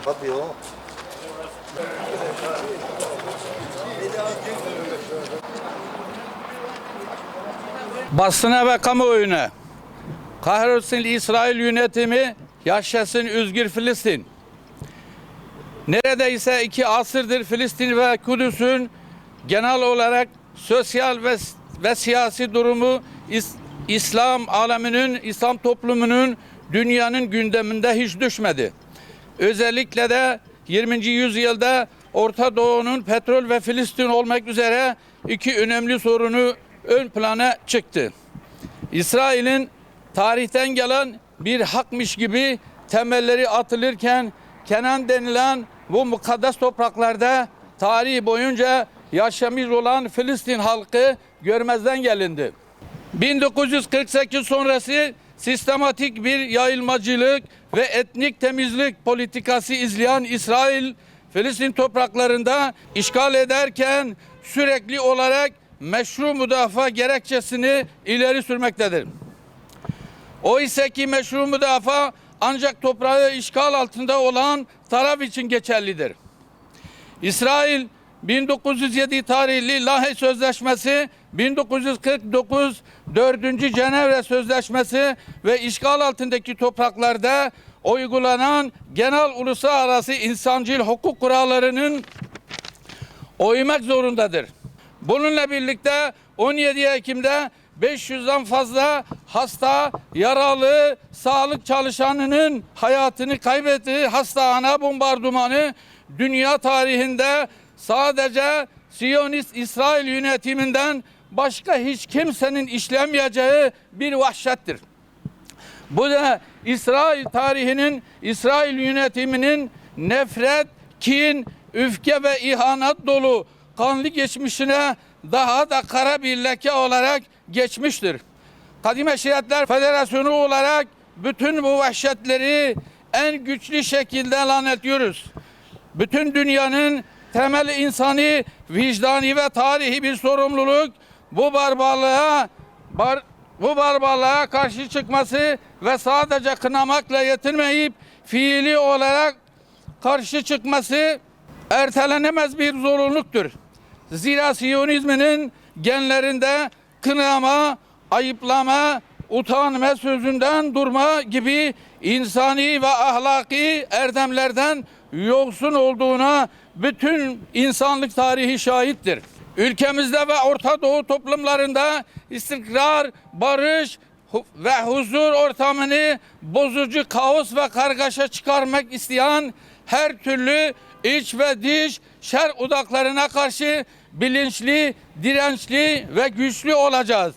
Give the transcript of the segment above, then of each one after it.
Tabii o. Basına ve kamuoyuna kahrolsun İsrail yönetimi, yaşasın özgür Filistin. Neredeyse 2 asırdır Filistin ve Kudüs'ün genel olarak sosyal ve siyasi durumu İslam aleminin, İslam toplumunun, dünyanın gündeminde hiç düşmedi. Özellikle de 20. yüzyılda Orta Doğu'nun petrol ve Filistin olmak üzere 2 önemli sorunu ön plana çıktı. İsrail'in tarihten gelen bir hakmış gibi temelleri atılırken Kenan denilen bu mukaddes topraklarda tarih boyunca yaşamış olan Filistin halkı görmezden gelindi. 1948 sonrası sistematik bir yayılmacılık ve etnik temizlik politikası izleyen İsrail, Filistin topraklarında işgal ederken sürekli olarak meşru müdafaa gerekçesini ileri sürmektedir. Oysa ki meşru müdafaa ancak toprağı işgal altında olan taraf için geçerlidir. İsrail 1907 tarihli Lahey Sözleşmesi, 1949 4. Cenevre Sözleşmesi ve işgal altındaki topraklarda uygulanan genel uluslararası insancıl hukuk kurallarının uymak zorundadır. Bununla birlikte 17 Ekim'de 500'den fazla hasta, yaralı, sağlık çalışanının hayatını kaybettiği hastane bombardımanı dünya tarihinde sadece Siyonist İsrail yönetiminden başka hiç kimsenin işlemeyeceği bir vahşettir. Bu da İsrail tarihinin, İsrail yönetiminin nefret, kin, öfke ve ihanet dolu kanlı geçmişine daha da kara bir leke olarak geçmiştir. Kadim Eşriyetler Federasyonu olarak bütün bu vahşetleri en güçlü şekilde lanetliyoruz. Bütün dünyanın temel insani, vicdani ve tarihi bir sorumluluk bu barbarlığa karşı çıkması ve sadece kınamakla yetinmeyip fiili olarak karşı çıkması ertelenemez bir zorunluluktur. Zira Siyonizminin genlerinde kınama, ayıplama, utanma sözünden durma gibi insani ve ahlaki erdemlerden yoksun olduğuna bütün insanlık tarihi şahittir. Ülkemizde ve Orta Doğu toplumlarında istikrar, barış ve huzur ortamını bozucu kaos ve kargaşa çıkarmak isteyen her türlü iç ve dış şer odaklarına karşı bilinçli, dirençli ve güçlü olacağız.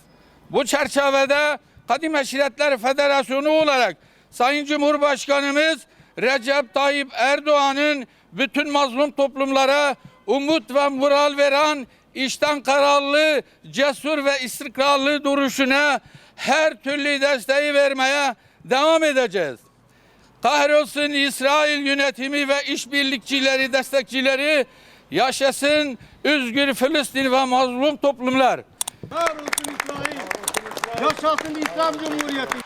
Bu çerçevede Kadim Eşriyetler Federasyonu olarak Sayın Cumhurbaşkanımız Recep Tayyip Erdoğan'ın bütün mazlum toplumlara umut ve moral veren içten kararlı, cesur ve istikrarlı duruşuna her türlü desteği vermeye devam edeceğiz. Kahrolsun İsrail yönetimi ve işbirlikçileri, destekçileri, yaşasın özgür Filistin ve mazlum toplumlar. Kahrolsun İsrail, yaşasın İslam Cumhuriyeti.